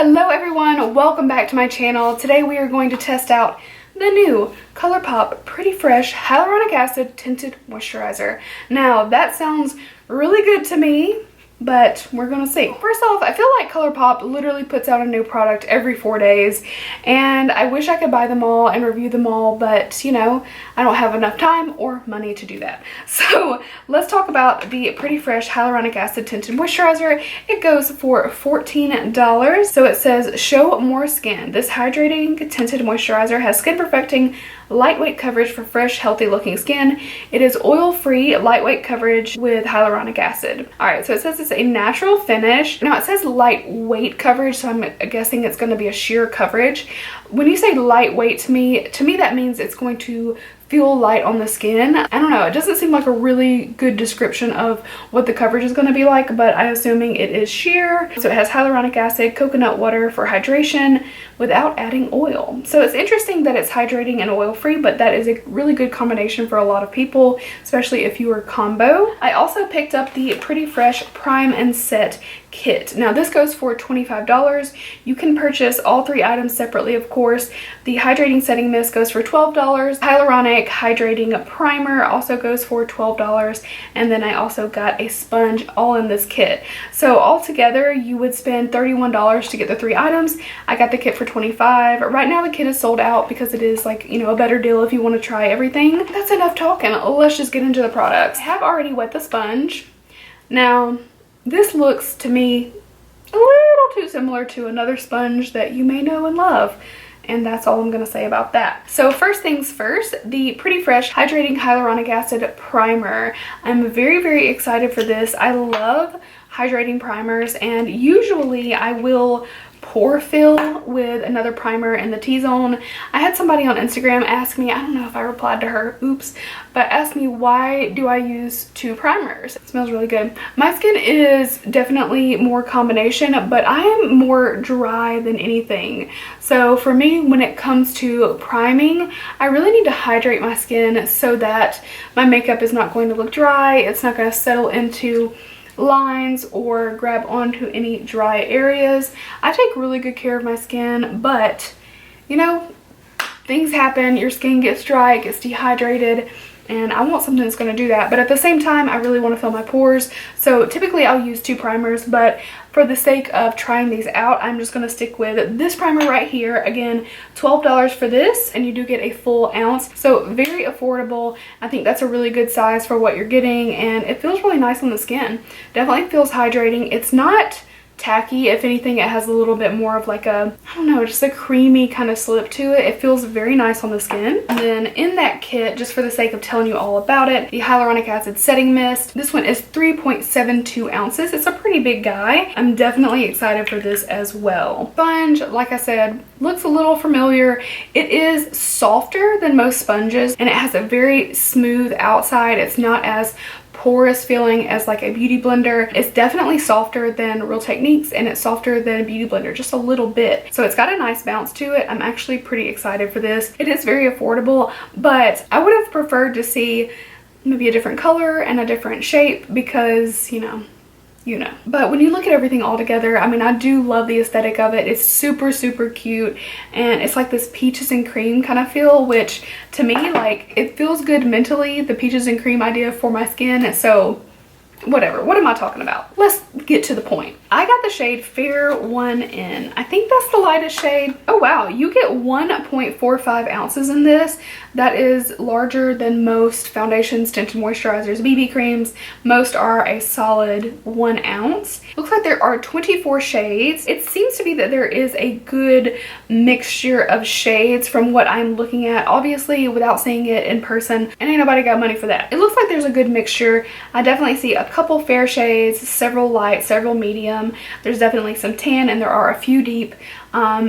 Hello everyone, welcome back to my channel. Today we are going to test out the new Colourpop Pretty Fresh Hyaluronic Acid Tinted Moisturizer. Now that sounds really good to me, but we're gonna see. First off, I feel like Colourpop literally puts out a new product every 4 days, and I wish I could buy them all and review them all, but you know, I don't have enough time or money to do that. So let's talk about the Pretty Fresh Hyaluronic Acid Tinted Moisturizer. It goes for $14. So it says, show more skin. This hydrating tinted moisturizer has skin perfecting lightweight coverage for fresh, healthy looking skin. It is oil-free, lightweight coverage with hyaluronic acid. Alright, so it says it's a natural finish. Now it says lightweight coverage, so I'm guessing it's going to be a sheer coverage. When you say lightweight, to me that means it's going to feel light on the skin. I don't know, it doesn't seem like a really good description of what the coverage is going to be like, but I'm assuming it is sheer. So it has hyaluronic acid, coconut water for hydration without adding oil. So it's interesting that it's hydrating and oil free, but that is a really good combination for a lot of people, especially if you are combo. I also picked up the Pretty Fresh Prime and Set kit. Now this goes for $25. You can purchase all 3 items separately, of course. The hydrating setting mist goes for $12. Hyaluronic hydrating primer also goes for $12, and then I also got a sponge all in this kit. So altogether you would spend $31 to get the 3 items. I got the kit for $25. Right now the kit is sold out because it is, like, you know, a better deal if you want to try everything. That's enough talking. Let's just get into the products. I have already wet the sponge. Now this looks to me a little too similar to another sponge that you may know and love, and that's all I'm going to say about that. So first things first, the Pretty Fresh Hydrating Hyaluronic Acid Primer. I'm very, very excited for this. I love hydrating primers, and usually I will pore fill with another primer in the T-zone. I had somebody on Instagram ask me, I don't know if I replied to her, oops, but asked me why do I use 2 primers. It smells really good. My skin is definitely more combination, but I am more dry than anything. So for me, when it comes to priming, I really need to hydrate my skin so that my makeup is not going to look dry. It's not going to settle into lines or grab onto any dry areas. I take really good care of my skin, but you know, things happen. Your skin gets dry, it gets dehydrated, and I want something that's going to do that. But at the same time, I really want to fill my pores. So typically I'll use 2 primers, but for the sake of trying these out, I'm just going to stick with this primer right here. Again, $12 for this, and you do get a full ounce. So very affordable. I think that's a really good size for what you're getting, and it feels really nice on the skin. Definitely feels hydrating. It's not tacky. If anything, it has a little bit more of like a, I don't know, just a creamy kind of slip to it. It feels very nice on the skin. And then in that kit, just for the sake of telling you all about it, the hyaluronic acid setting mist. This one is 3.72 ounces. It's a pretty big guy. I'm definitely excited for this as well. Sponge, like I said, looks a little familiar. It is softer than most sponges, and it has a very smooth outside. It's not as porous feeling as like a beauty blender. It's definitely softer than Real Techniques, and it's softer than a beauty blender, just a little bit. So it's got a nice bounce to it. I'm actually pretty excited for this. It is very affordable, but I would have preferred to see maybe a different color and a different shape because, you know. But when you look at everything all together, I mean, I do love the aesthetic of it. It's super, super cute, and it's like this peaches and cream kind of feel, which to me, like, it feels good mentally, the peaches and cream idea for my skin. So whatever, what am I talking about? Let's get to the point. I got the shade Fair 1N. I think that's the lightest shade. Oh wow, you get 1.45 ounces in this. That is larger than most foundations, tinted moisturizers, BB creams. Most are a solid 1 ounce. Looks like there are 24 shades. It seems to be that there is a good mixture of shades from what I'm looking at. Obviously, without seeing it in person, and ain't nobody got money for that. It looks like there's a good mixture. I definitely see a couple fair shades, several light, several medium. There's definitely some tan, and there are a few deep.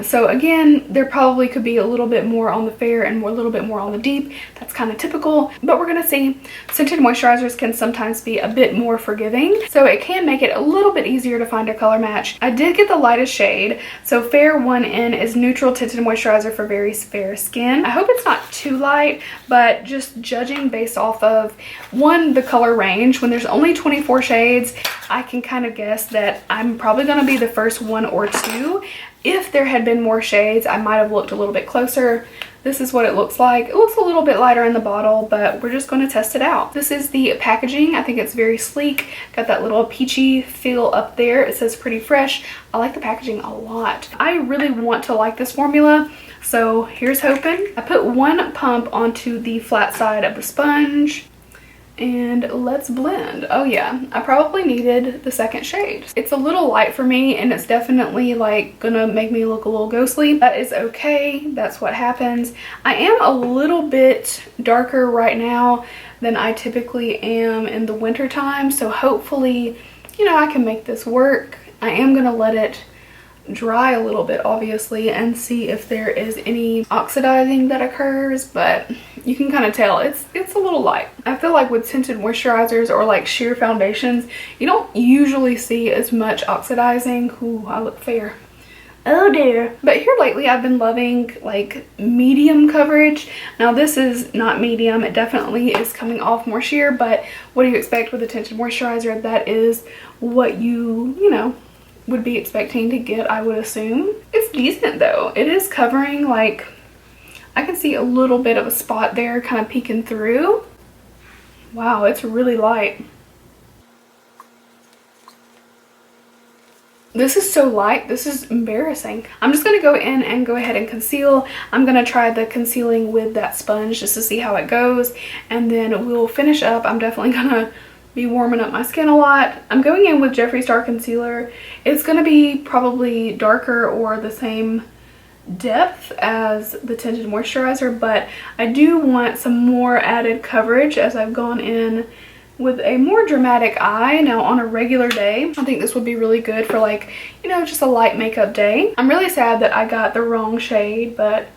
So again, there probably could be a little bit more on the fair and a little bit more on the deep. That's kind of typical, but we're gonna see. Scented moisturizers can sometimes be a bit more forgiving, so it can make it a little bit easier to find a color match. I did get the lightest shade, so Fair 1N is neutral tinted moisturizer for very fair skin. I hope it's not too light, but just judging based off of, one, the color range, when there's only 24 shades, I can kind of guess that I'm probably gonna be the first one or two If there had been more shades, I might have looked a little bit closer. This is what it looks like. It looks a little bit lighter in the bottle, but we're just going to test it out. This is the packaging. I think it's very sleek. Got that little peachy feel up there. It says pretty fresh. I like the packaging a lot. I really want to like this formula, so here's hoping. I put one pump onto the flat side of the sponge. And let's blend. Oh yeah, I probably needed the second shade. It's a little light for me, and it's definitely like gonna make me look a little ghostly. That is okay, that's what happens. I am a little bit darker right now than I typically am in the winter time, so hopefully, you know, I can make this work. I am gonna let it dry a little bit, obviously, and see if there is any oxidizing that occurs, but you can kind of tell it's a little light. I feel like with tinted moisturizers or like sheer foundations, you don't usually see as much oxidizing. Ooh, I look fair. Oh dear. But here lately I've been loving like medium coverage. Now this is not medium, it definitely is coming off more sheer, but what do you expect with a tinted moisturizer? That is what you know, would be expecting to get, I would assume. It's decent though. It is covering, like, I can see a little bit of a spot there kind of peeking through. Wow, it's really light. This is so light, this is embarrassing. I'm just gonna go in and go ahead and conceal. I'm gonna try the concealing with that sponge just to see how it goes, and then we'll finish up. I'm definitely gonna be warming up my skin a lot. I'm going in with Jeffree Star concealer. It's going to be probably darker or the same depth as the tinted moisturizer, but I do want some more added coverage as I've gone in with a more dramatic eye. Now on a regular day, I think this would be really good for, like, you know, just a light makeup day. I'm really sad that I got the wrong shade, but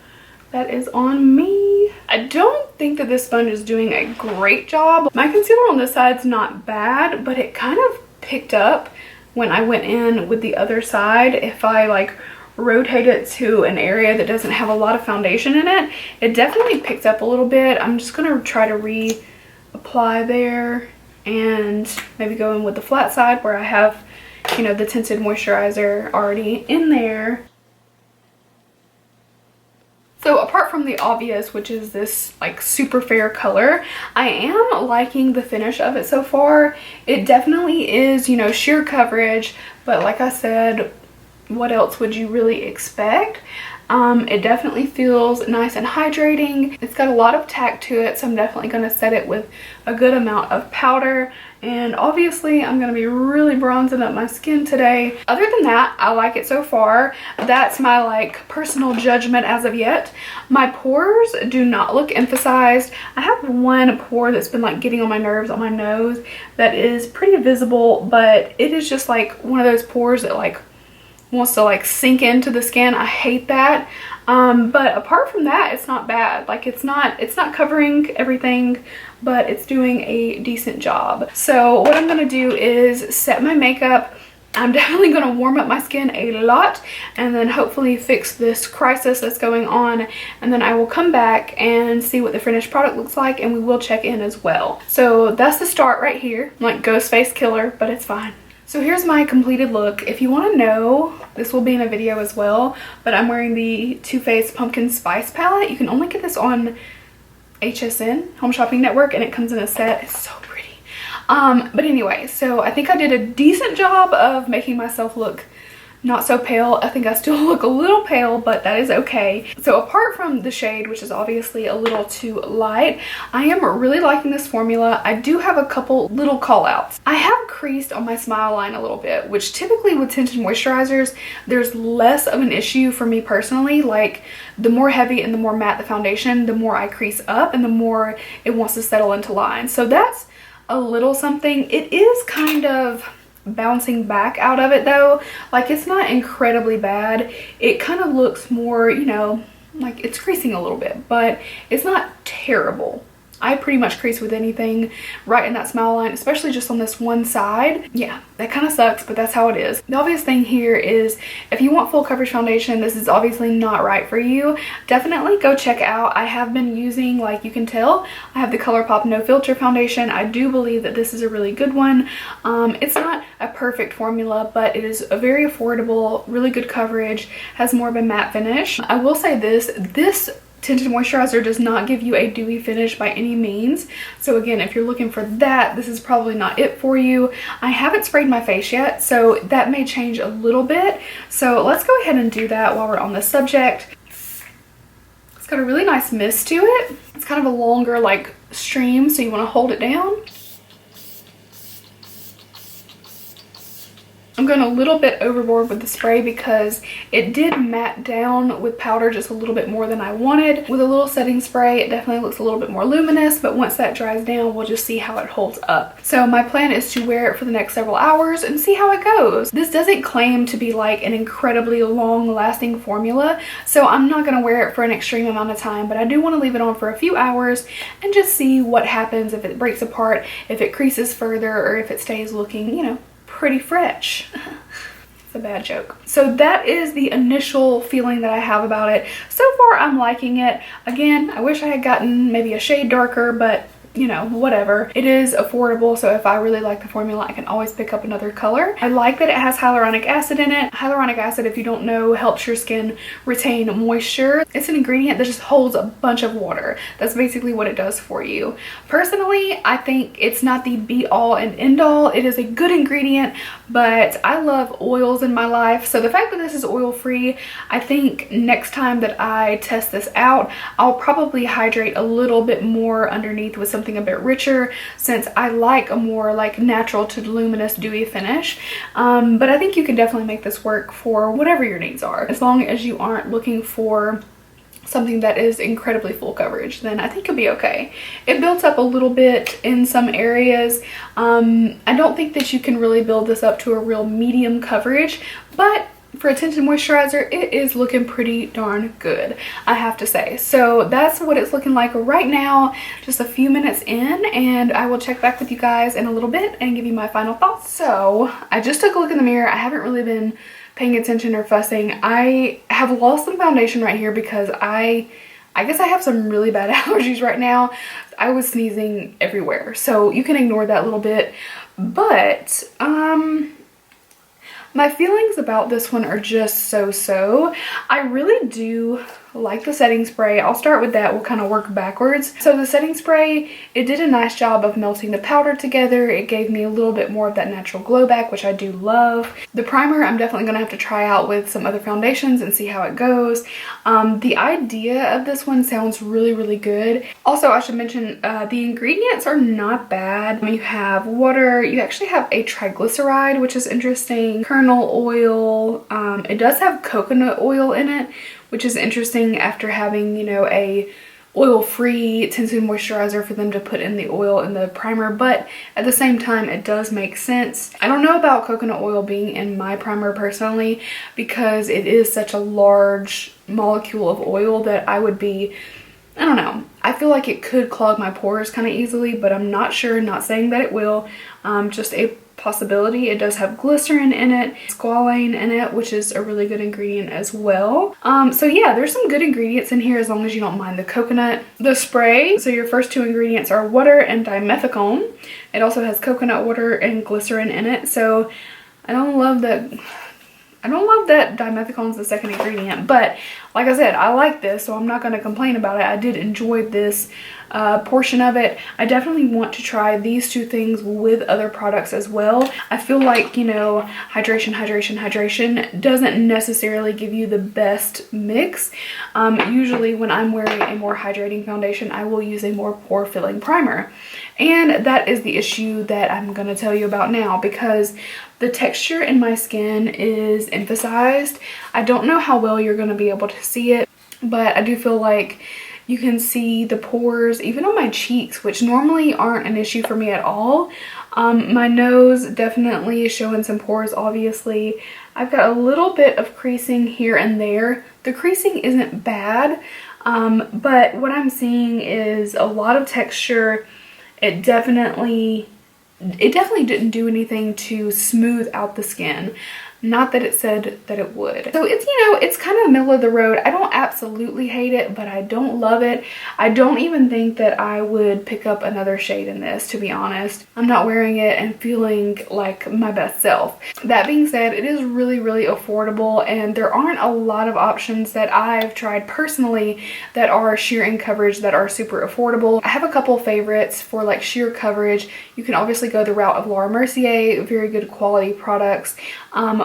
that is on me. I don't think that this sponge is doing a great job. My concealer on this side's not bad, but it kind of picked up when I went in with the other side. If I like rotate it to an area that doesn't have a lot of foundation in it, it definitely picked up a little bit. I'm just gonna try to reapply there and maybe go in with the flat side where I have, you know, the tinted moisturizer already in there. So apart from the obvious, which is this like super fair color, I am liking the finish of it so far. It definitely is, you know, sheer coverage, but like I said, what else would you really expect? It definitely feels nice and hydrating. It's got a lot of tack to it, so I'm definitely going to set it with a good amount of powder. And obviously I'm going to be really bronzing up my skin today. Other than that, I like it so far. That's my like personal judgment as of yet. My pores do not look emphasized. I have one pore that's been like getting on my nerves on my nose that is pretty visible, but it is just like one of those pores that like wants to like sink into the skin. I hate that. But apart from that, it's not bad. Like it's not covering everything, but it's doing a decent job. So what I'm gonna do is set my makeup. I'm definitely gonna warm up my skin a lot and then hopefully fix this crisis that's going on, and then I will come back and see what the finished product looks like, and we will check in as well. So that's the start right here. I'm like ghost face killer, but it's fine. So here's my completed look. If you want to know, this will be in a video as well, but I'm wearing the Too Faced Pumpkin Spice palette. You can only get this on HSN, Home Shopping Network, and it comes in a set. It's so pretty. But anyway, so I think I did a decent job of making myself look not so pale. I think I still look a little pale, but that is okay. So apart from the shade, which is obviously a little too light, I am really liking this formula. I do have a couple little call outs. I have creased on my smile line a little bit, which typically with tinted moisturizers, there's less of an issue for me personally. Like the more heavy and the more matte the foundation, the more I crease up and the more it wants to settle into lines. So that's a little something. It is kind of bouncing back out of it though. Like it's not incredibly bad. It kind of looks more, you know, like it's creasing a little bit, but it's not terrible. I pretty much crease with anything right in that smile line, especially just on this one side. Yeah, that kind of sucks, but that's how it is. The obvious thing here is if you want full coverage foundation, this is obviously not right for you. Definitely go check out. I have been using, like you can tell, I have the Colourpop No Filter foundation. I do believe that this is a really good one. It's not a perfect formula, but it is a very affordable, really good coverage, has more of a matte finish. I will say this tinted moisturizer does not give you a dewy finish by any means. So again, if you're looking for that, this is probably not it for you. I haven't sprayed my face yet, so that may change a little bit. So let's go ahead and do that while we're on this subject. It's got a really nice mist to it. It's kind of a longer like stream, so you want to hold it down. I'm going a little bit overboard with the spray because it did matte down with powder just a little bit more than I wanted. With a little setting spray, it definitely looks a little bit more luminous, but once that dries down, we'll just see how it holds up. So my plan is to wear it for the next several hours and see how it goes. This doesn't claim to be like an incredibly long-lasting formula, so I'm not going to wear it for an extreme amount of time, but I do want to leave it on for a few hours and just see what happens, if it breaks apart, if it creases further, or if it stays looking, you know, pretty fresh. It's a bad joke. So that is the initial feeling that I have about it. So far I'm liking it. Again, I wish I had gotten maybe a shade darker, but you know, whatever. It is affordable, so if I really like the formula, I can always pick up another color. I like that it has hyaluronic acid in it. Hyaluronic acid, if you don't know, helps your skin retain moisture. It's an ingredient that just holds a bunch of water. That's basically what it does for you. Personally, I think it's not the be-all and end-all. It is a good ingredient, but I love oils in my life, so the fact that this is oil-free, I think next time that I test this out, I'll probably hydrate a little bit more underneath with something a bit richer, since I like a more like natural to luminous dewy finish. But I think you can definitely make this work for whatever your needs are, as long as you aren't looking for something that is incredibly full coverage. Then I think you'll be okay. It builds up a little bit in some areas. I don't think that you can really build this up to a real medium coverage, but for a tinted moisturizer, it is looking pretty darn good, I have to say. So that's what it's looking like right now, just a few minutes in, and I will check back with you guys in a little bit and give you my final thoughts. So I just took a look in the mirror. I haven't really been paying attention or fussing. I have lost some foundation right here because I guess I have some really bad allergies right now. I was sneezing everywhere, so you can ignore that a little bit. But my feelings about this one are just so. I really do like the setting spray. I'll start with that. We'll kind of work backwards. So the setting spray, it did a nice job of melting the powder together. It gave me a little bit more of that natural glow back, which I do love. The primer, I'm definitely going to have to try out with some other foundations and see how it goes. The idea of this one sounds really good. Also, I should mention the ingredients are not bad. You have water. You actually have a triglyceride, which is interesting. Kernel oil. It does have coconut oil in it, which is interesting after having, you know, a oil-free tinted moisturizer for them to put in the oil in the primer, but at the same time it does make sense. I don't know about coconut oil being in my primer personally, because it is such a large molecule of oil that I would be, I don't know, I feel like it could clog my pores kind of easily, but I'm not sure, not saying that it will, just a possibility. It does have glycerin in it, squalane in it, which is a really good ingredient as well. So yeah, there's some good ingredients in here as long as you don't mind the coconut. The spray, so your first two ingredients are water and dimethicone. It also has coconut water and glycerin in it, so I don't love that dimethicone is the second ingredient, but like I said, I like this, so I'm not going to complain about it. I did enjoy this portion of it. I definitely want to try these two things with other products as well. I feel like, you know, hydration doesn't necessarily give you the best mix. Usually when I'm wearing a more hydrating foundation, I will use a more pore filling primer. And that is the issue that I'm going to tell you about now, because the texture in my skin is emphasized. I don't know how well you're going to be able to see it, but I do feel like you can see the pores even on my cheeks, which normally aren't an issue for me at all. My nose definitely is showing some pores, obviously. I've got a little bit of creasing here and there. The creasing isn't bad. But what I'm seeing is a lot of texture. It definitely didn't do anything to smooth out the skin. Not that it said that it would. So it's, you know, it's kind of middle of the road. I don't absolutely hate it, but I don't love it. I don't even think that I would pick up another shade in this, to be honest. I'm not wearing it and feeling like my best self. That being said, it is really, really affordable, and there aren't a lot of options that I've tried personally that are sheer and coverage that are super affordable. I have a couple favorites for like sheer coverage. You can obviously go the route of Laura Mercier, very good quality products.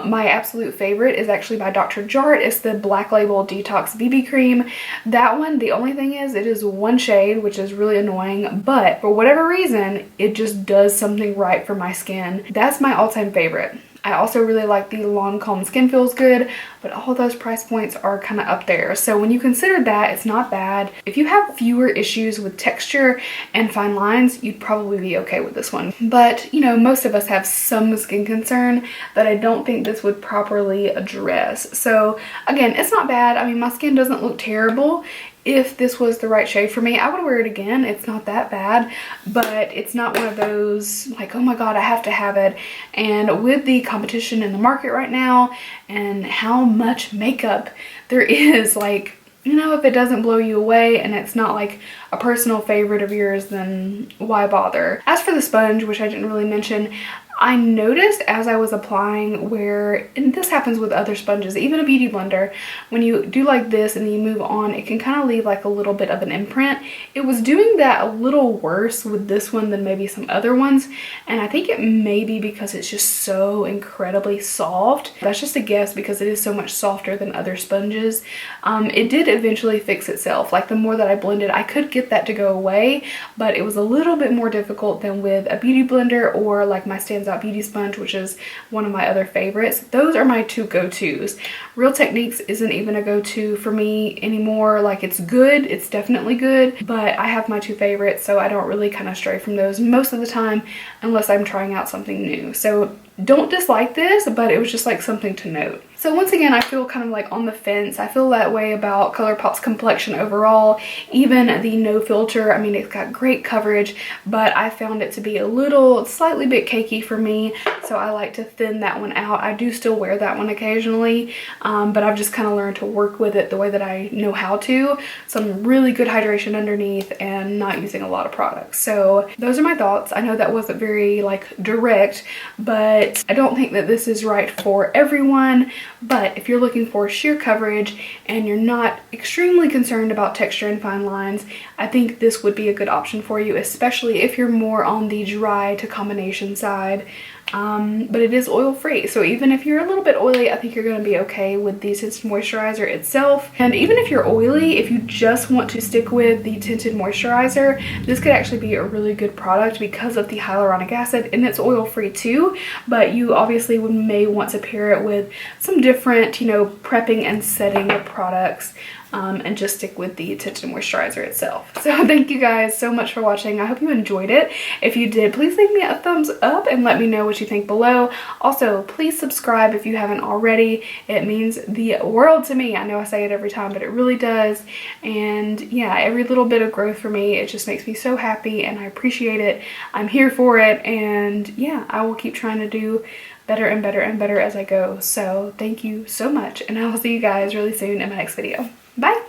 My absolute favorite is actually by Dr. Jart. It's the Black Label Detox Bb Cream. That one, the only thing is it is one shade, which is really annoying, but for whatever reason, it just does something right for my skin. That's my all-time favorite. I also really like the Lancome Skin Feels Good, but all those price points are kind of up there. So when you consider that, it's not bad. If you have fewer issues with texture and fine lines, you'd probably be okay with this one. But, you know, most of us have some skin concern that I don't think this would properly address. So again, it's not bad. I mean, my skin doesn't look terrible. If this was the right shade for me, I would wear it again. It's not that bad, but it's not one of those like, oh my god, I have to have it. And with the competition in the market right now and how much makeup there is, like, you know, if it doesn't blow you away and it's not like a personal favorite of yours, then why bother? As for the sponge, which I didn't really mention, I noticed as I was applying where, and this happens with other sponges, even a beauty blender, when you do like this and you move on, it can kind of leave like a little bit of an imprint. It was doing that a little worse with this one than maybe some other ones, and I think it may be because it's just so incredibly soft. That's just a guess because it is so much softer than other sponges. It did eventually fix itself. Like the more that I blended, I could get that to go away, but it was a little bit more difficult than with a beauty blender or like my Stands Out Beauty Sponge, which is one of my other favorites. Those are my two go-tos. Real Techniques isn't even a go-to for me anymore. Like, it's good, it's definitely good, but I have my two favorites, so I don't really kind of stray from those most of the time unless I'm trying out something new. So don't dislike this, but it was just like something to note. So once again, I feel kind of like on the fence. I feel that way about Colourpop's complexion overall. Even the no filter, I mean, it's got great coverage, but I found it to be a little, slightly bit cakey for me. So I like to thin that one out. I do still wear that one occasionally, but I've just kind of learned to work with it the way that I know how to. Some really good hydration underneath and not using a lot of products. So those are my thoughts. I know that wasn't very like direct, but I don't think that this is right for everyone. But if you're looking for sheer coverage and you're not extremely concerned about texture and fine lines, I think this would be a good option for you, especially if you're more on the dry to combination side. But it is oil free, so even if you're a little bit oily, I think you're going to be okay with the tinted moisturizer itself. And even if you're oily, if you just want to stick with the tinted moisturizer, this could actually be a really good product because of the hyaluronic acid, and it's oil free too. But you obviously may want to pair it with some different, you know, prepping and setting products. And just stick with the tinted moisturizer itself. So thank you guys so much for watching. I hope you enjoyed it. If you did, please leave me a thumbs up and let me know what you think below. Also, please subscribe if you haven't already. It means the world to me. I know I say it every time, but it really does. And yeah, every little bit of growth for me, it just makes me so happy and I appreciate it. I'm here for it, and yeah, I will keep trying to do better and better and better as I go. So thank you so much, and I will see you guys really soon in my next video. Bye!